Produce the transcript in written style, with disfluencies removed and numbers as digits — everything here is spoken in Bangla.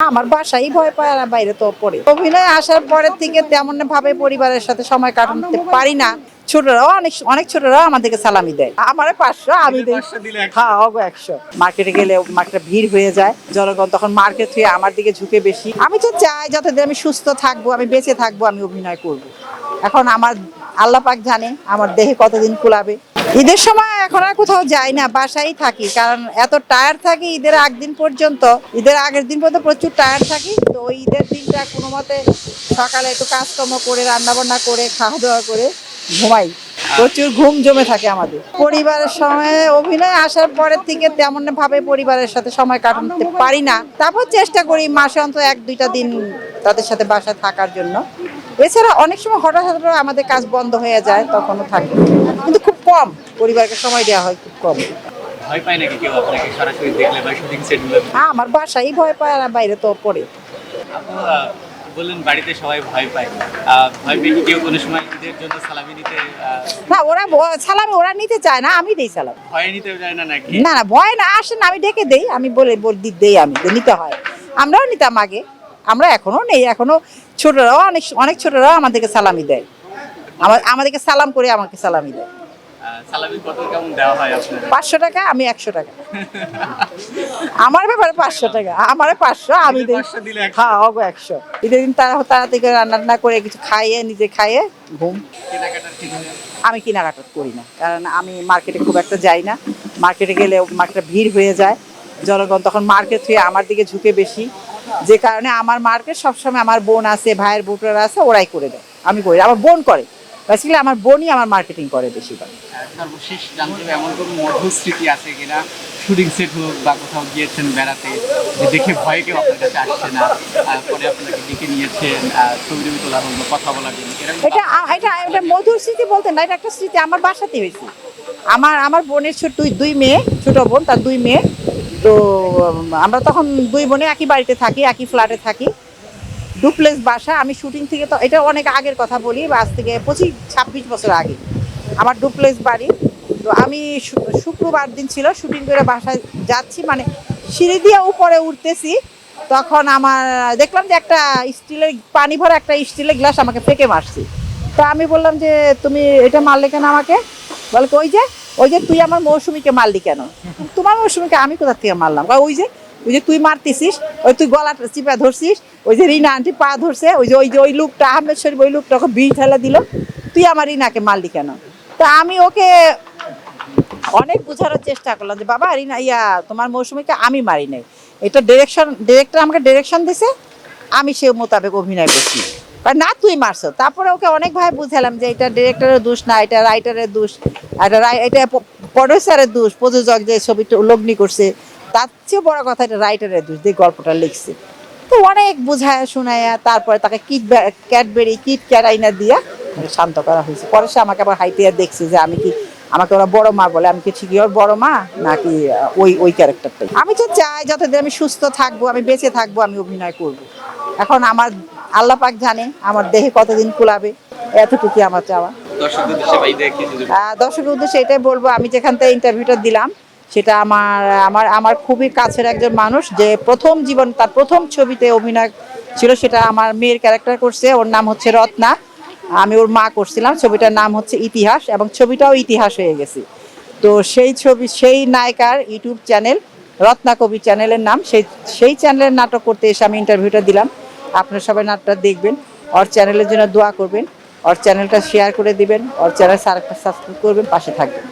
আমার বাসায় ভয় পায় আর বাইরে তো পড়ে অভিনয় আসার পরের থেকে তেমন ভাবে পরিবারের সাথে সময় কাটাতে পারি না। ছোটরাও অনেক অনেক ছোটরাও আমাদেরকে সালামি দেয়। আমার 500 আমি দেই। হ্যাঁ, 100। মার্কেটে গেলে মার্কেটে ভিড় হয়ে যায়, জনগণ তখন মার্কেট থেকে আমার দিকে ঝুঁকে বেশি। আমি তো চাই যতদিন আমি সুস্থ থাকবো, আমি বেঁচে থাকবো, আমি অভিনয় করব। এখন আমার আল্লাহ পাক জানে আমার দেহে কতদিন কুলাবে। ঈদের সময় এখন আর কোথাও যাই না, বাসায় থাকি, কারণ এত টায়ার্ড থাকি। ঈদের আগদিন পর্যন্ত, ঈদের আগের দিন পর্যন্ত প্রচুর টায়ার্ড থাকি। তো ওই ঈদের দিনটা কোনো মতে সকালে একটু কাজকর্ম করে রান্না বান্না করে খাওয়া দাওয়া করে ঘুমাই। প্রচুর ঘুম জমে থাকে আমাদের। পরিবারের সময় অভিনয় আসার পরের থেকে তেমন ভাবে পরিবারের সাথে সময় কাটাতে পারি না। তারপর চেষ্টা করি মাসে অন্তত 1-2টা দিন তাদের সাথে বাসায় থাকার জন্য। এছাড়া অনেক সময় হঠাৎ হঠাৎ আমাদের কাজ বন্ধ হয়ে যায়, তখনও থাকি, কিন্তু খুব কম। পরিবারকে সময় দেওয়া হয় খুব কম। ভয় পায় নাকি কেউ আপনাকে সরাসরি দেখলে বা শুটিং সেটগুলো? আমার বাসায় ভয় পায় আর বাইরে তো পড়ে। আপু বললেন বাড়িতে সবাই ভয় পায়, ভয় পেয়ে কি কেউ কোনো সময় ঈদের জন্য সালামি নিতে না, ওরা সালামি ওরা নিতে চায় না, আমি দেই সালাম। ভয় নিতে যায় না নাকি? না না, ভয় না, আসেন আমি ডেকে দেই, আমি বলে দেই, আমি নিতে হয়। আমরাও নিতাম আগে, আমরা এখনো নেই। এখনো ছোটরাও অনেক অনেক ছোটরাও আমাদেরকে সালামি দেয়, আমাদেরকে সালাম করে আমাকে সালামি দেয়। সালামি কত কেমন দেওয়া হয় আপনার? 500 টাকা, আমি 100 টাকা। আমার ব্যাপারে 500 টাকা, আমার 500 আমি দিই। 500 দিলে 100। হ্যাঁ, 100। ঈদের দিন তাড়াতাড়ি করে রান্না করে কিছু খাইয়ে নিজে খাইয়ে ঘুম। কেনাকাটার ক্ষেত্রে আমি কেনাকাটা করি না, কারণ আমি মার্কেটে খুব একটা যাই না। মার্কেটে গেলে মার্কেটে ভিড় হয়ে যায়, জনগণ তখন মার্কেট থেকে আমার দিকে ঝুঁকে বেশি। যে কারণে আমার মার্কেট সবসময় আমার বোন আছে, ভাইয়ের বোটরা আছে, ওরাই করে দেয়, আমি করি। আমার বোন করে, বেসিক্যালি আমার বোনই আমার মার্কেটিং করে বেশিরভাগ। সর্বশেষ জানতে হবে এমন কোনো মধুর স্মৃতি আছে কিনা, শুটিং সেট হোক বা কোথাও গিয়েছেন বেড়াতে, যে দেখে ভয় কেউ আপনার কাছে আসছে না, পরে আপনাকে ডেকে নিয়েছেন ছবি টবি তোলা হোক বা কথা বলার জন্য, এরকম? এটা মধুর স্মৃতি বলতে না, এটা একটা স্মৃতি আমার বাসাতে হয়েছে। আমার বোনের দুই মেয়ে, ছোট বোন, তার 2 মেয়ে। তো আমরা তখন 2 বোনে একই বাড়িতে থাকি, একই ফ্ল্যাটে থাকি, ডুপ্লেক্স বাসা। আমি শুটিং থেকে, তো এটা অনেক আগের কথা বলি, আজ থেকে 25-26 বছর আগে আমার ডুপ্লেক্স বাড়ি। তো আমি শুক্রবার দিন ছিল, শুটিং করে বাসায় যাচ্ছি, মানে সিঁড়ি দিয়ে উপরে উঠতেছি, তখন আমার দেখলাম যে একটা স্টিলের পানি ভরা একটা স্টিলের গ্লাস আমাকে ফেকে মারছি। তো আমি বললাম যে তুমি এটা মারলে কেন আমাকে? বলে ওই যে তুই আমার মৌসুমীকে মারলি কেন? তোমার মৌসুমীকে আমি কোথা থেকে মারলাম? ওই যে তুই মারতেছিস, ওই তুই গলাটা চিপা ধরছিস, ওই যে রিনা আন্টি পা ধরছে, ওই লোকটা আহমেদ শরীফ, ওই লোকটা ওকে বিড়ি ঠেলা দিল, তুই আমার রিনাকে মারলি কেন? তা আমি ওকে অনেক বোঝানোর চেষ্টা করলাম যে বাবা, রিনা তোমার মৌসুমীকে আমি মারি নাই, এটা ডিরেক্টর আমাকে ডিরেকশন দিছে, আমি সে মোতাবেক অভিনয় করছি, না তুই মারছো। তারপরে ওকে অনেক ভাবে বুঝালাম যে এটা ডিরেক্টরের দোষ না, এটা রাইটারের দোষ, এটা প্রডিউসারের দোষ, প্রযোজক যে ছবিটা লগ্নি করছে তার চেয়ে বড় কথা এটা রাইটারের দোষ, যে গল্পটা লিখছে। তো অনেক বুঝায় শোনায়া তারপরে তাকে কিট ক্যারাইনা দিয়া শান্ত করা হয়েছে। পরে সে আমাকে আবার হাইটিয়া দেখছে যে আমাকে ওরা বড় মা বলে, আমি কি ঠিকই ওর বড় মা নাকি ওই ক্যারেক্টারটাই। আমি তো চাই যতদিন আমি সুস্থ থাকবো, আমি বেঁচে থাকবো, আমি অভিনয় করব। এখন আমার আল্লাহ পাক জানে আমার দেহে কতদিন কুলাবে, এতটুকু আমার চাওয়া। দর্শকের উদ্দেশ্যে এটাই বলবো, আমি যেখান থেকে ইন্টারভিউটা দিলাম সেটা আমার খুবই কাছের একজন মানুষ, যে তার প্রথম ছবিতে অভিনয় ছিল, সেটা আমার মেয়ের ক্যারেক্টার করছে। ওর নাম হচ্ছে রত্না, আমি ওর মা করছিলাম। ছবিটার নাম হচ্ছে ইতিহাস, এবং ছবিটাও ইতিহাস হয়ে গেছে। তো সেই নায়িকার ইউটিউব চ্যানেল রত্না কবি চ্যানেলের নাম, সেই চ্যানেলের নাটক করতে এসে আমি ইন্টারভিউটা দিলাম। আপনারা সবাই নাটকটা দেখবেন, ওর চ্যানেলের জন্য দোয়া করবেন, ওর চ্যানেলটা শেয়ার করে দিবেন, ওর চ্যানেল সাবস্ক্রাইব করবেন, পাশে থাকবেন।